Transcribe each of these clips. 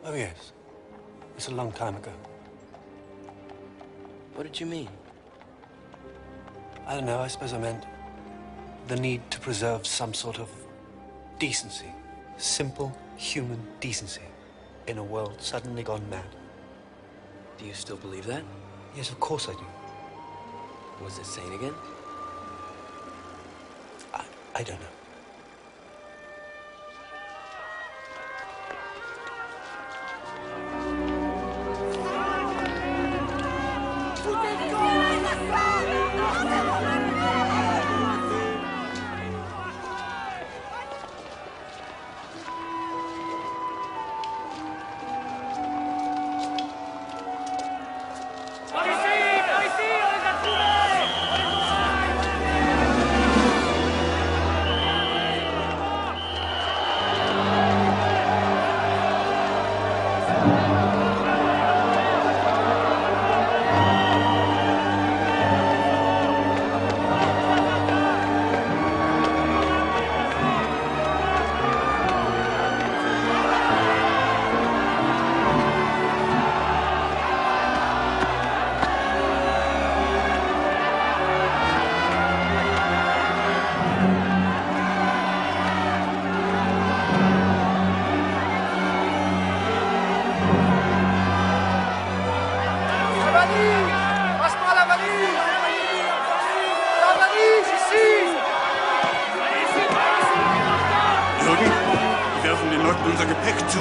Oh, yes. It's a long time ago. What did you mean? I don't know. I suppose I meant the need to preserve some sort of decency. Simple human decency in a world suddenly gone mad. Do you still believe that? Yes, of course I do. Was it sane again? I don't know. Unser Gepäck zu.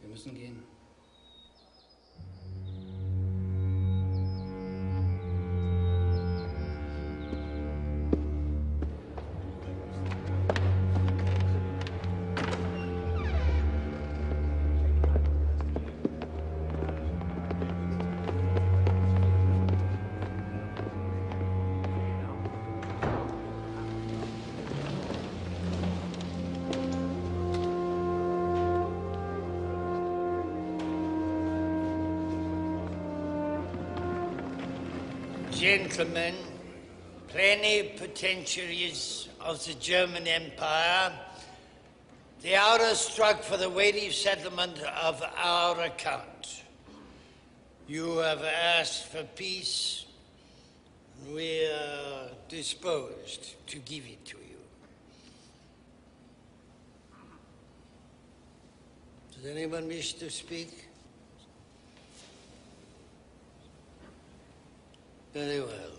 Wir müssen gehen. Gentlemen, plenipotentiaries of the German Empire, the hour struck for the weighty settlement of our account. You have asked for peace. We are disposed to give it to you. Does anyone wish to speak? Very well.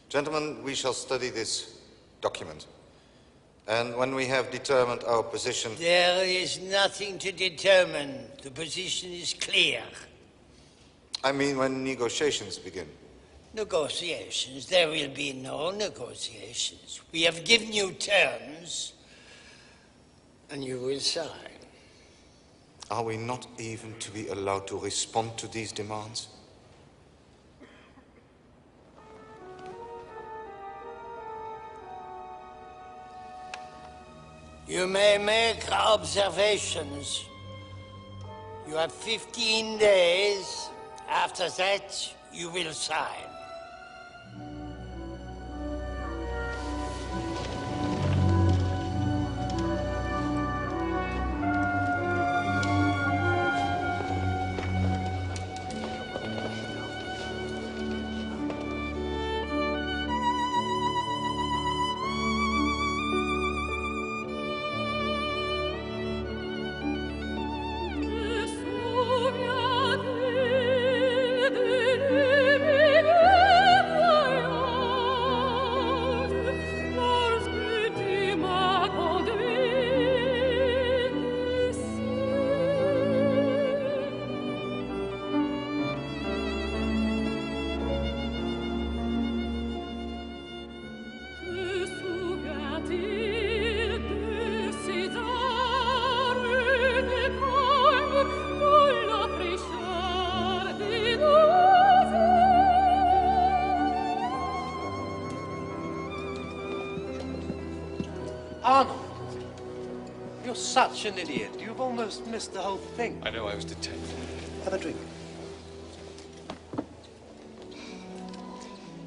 Gentlemen, we shall study this document. And when we have determined our position... There is nothing to determine. The position is clear. I mean, when negotiations begin. Negotiations? There will be no negotiations. We have given you terms, and you will sign. Are we not even to be allowed to respond to these demands? You may make observations. You have 15 days. After that, you will sign. Thank you. such an idiot. You've almost missed the whole thing. I know I was detained. Have a drink.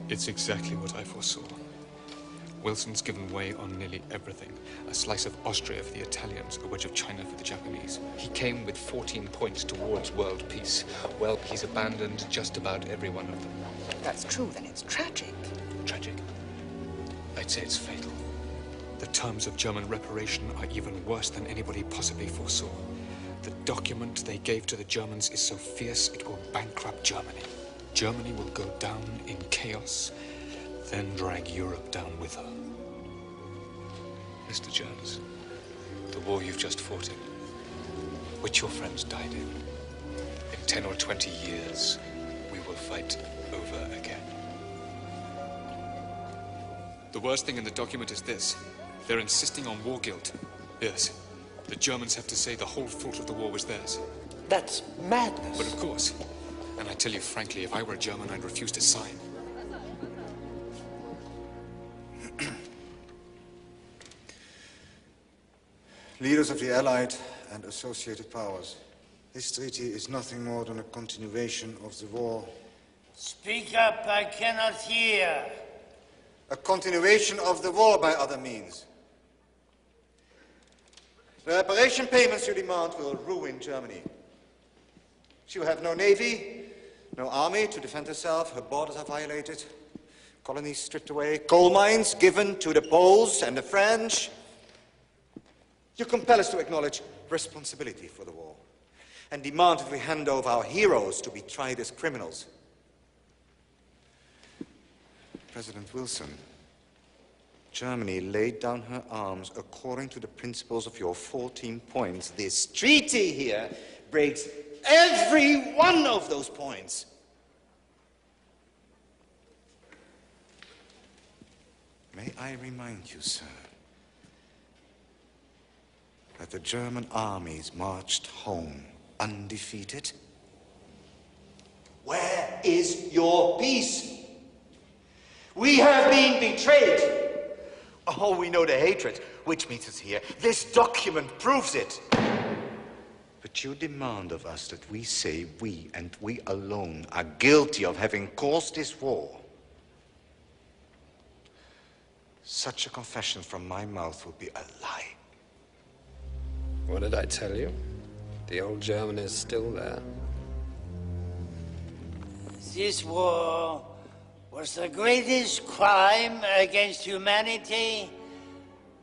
It's exactly what I foresaw. Wilson's given way on nearly everything. A slice of Austria for the Italians, a wedge of China for the Japanese. He came with 14 points towards world peace. Well, he's abandoned just about every one of them. That's true, then it's tragic. Tragic? I'd say it's fatal. The terms of German reparation are even worse than anybody possibly foresaw. The document they gave to the Germans is so fierce it will bankrupt Germany. Germany will go down in chaos, then drag Europe down with her. Mr. Jones, the war you've just fought in, which your friends died in 10 or 20 years, we will fight over again. The worst thing in the document is this. They're insisting on war guilt. Yes, the Germans have to say the whole fault of the war was theirs. That's madness. But of course, and I tell you frankly, if I were a German, I'd refuse to sign. Leaders of the Allied and associated powers, this treaty is nothing more than a continuation of the war. Speak up, I cannot hear. A continuation of the war by other means. The reparation payments you demand will ruin Germany. She will have no navy, no army to defend herself. Her borders are violated, colonies stripped away, coal mines given to the Poles and the French. You compel us to acknowledge responsibility for the war and demand that we hand over our heroes to be tried as criminals. President Wilson, Germany laid down her arms according to the principles of your 14 points. This treaty here breaks every one of those points. May I remind you, sir, that the German armies marched home undefeated? Where is your peace? We have been betrayed. Oh, we know the hatred which meets us here. This document proves it. But you demand of us that we say we and we alone are guilty of having caused this war. Such a confession from my mouth would be a lie. What did I tell you? The old German is still there. This war was the greatest crime against humanity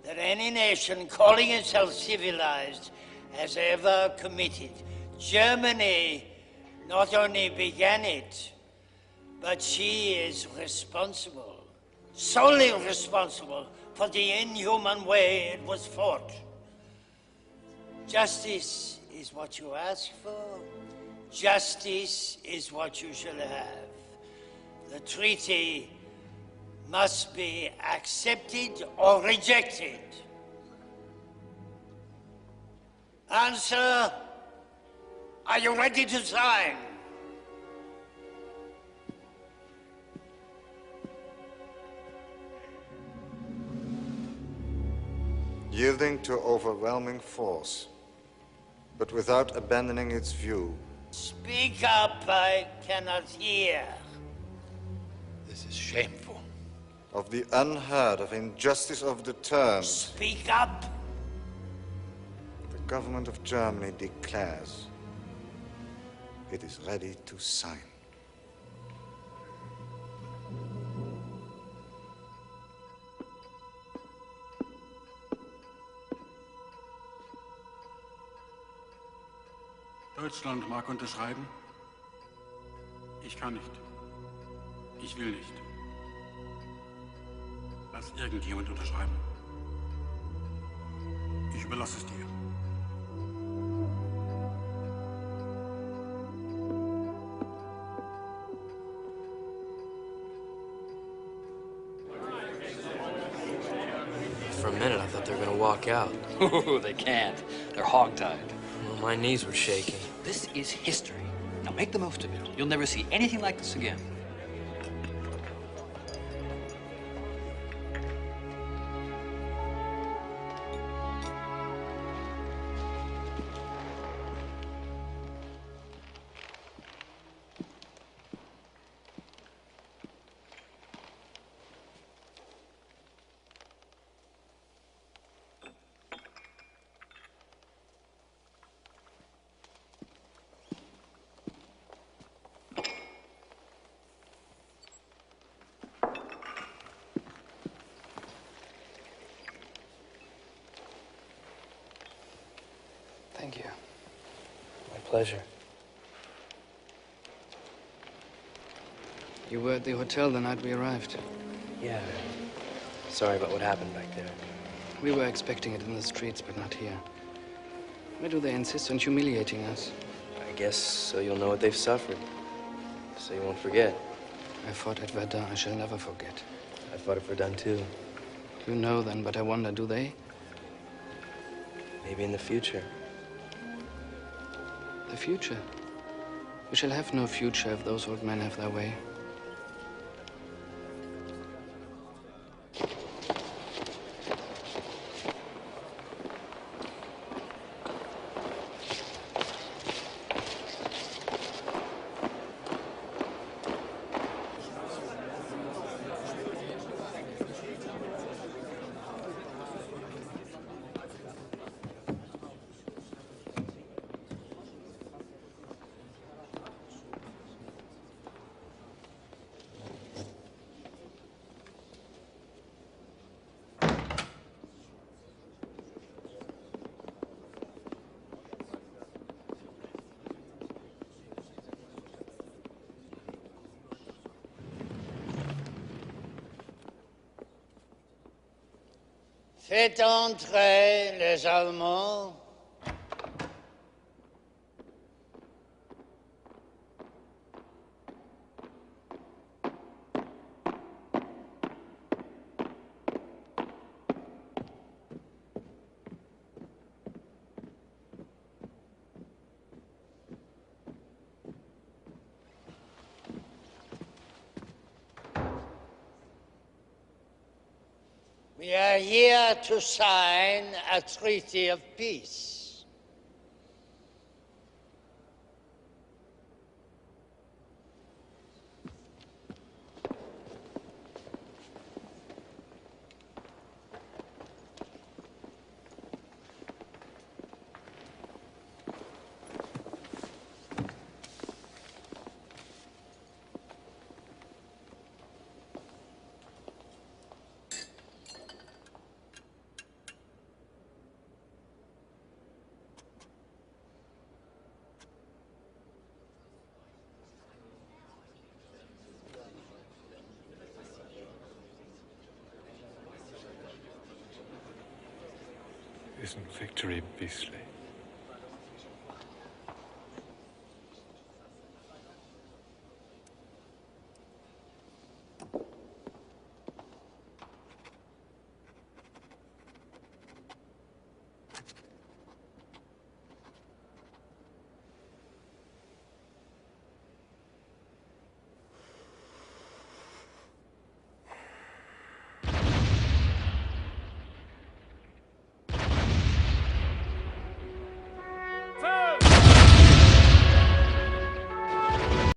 that any nation calling itself civilized has ever committed. Germany not only began it, but she is responsible, solely responsible for the inhuman way it was fought. Justice is what you ask for. Justice is what you shall have. The treaty must be accepted or rejected. Answer, are you ready to sign? Yielding to overwhelming force, but without abandoning its view. Speak up, I cannot hear. This is shameful. Of the unheard of injustice of the terms. Speak up. The government of Germany declares it is ready to sign. Deutschland mag unterschreiben. Ich kann nicht. Ich will nicht. Lass irgendjemand unterschreiben. Ich überlasse es dir. For a minute, I thought they were gonna walk out. They can't. They're hogtied. Well, my knees were shaking. This is history. Now make the most of it. You'll never see anything like this again. Thank you. My pleasure. You were at the hotel the night we arrived. Yeah. Sorry about what happened back there. We were expecting it in the streets, but not here. Why do they insist on humiliating us? I guess so you'll know what they've suffered. So you won't forget. I fought at Verdun. I shall never forget. I fought at Verdun, too. You know then, but I wonder, do they? Maybe in the future. The future? We shall have no future if those old men have their way. Faites entrer les Allemands. We are here to sign a treaty of peace. Isn't victory beastly?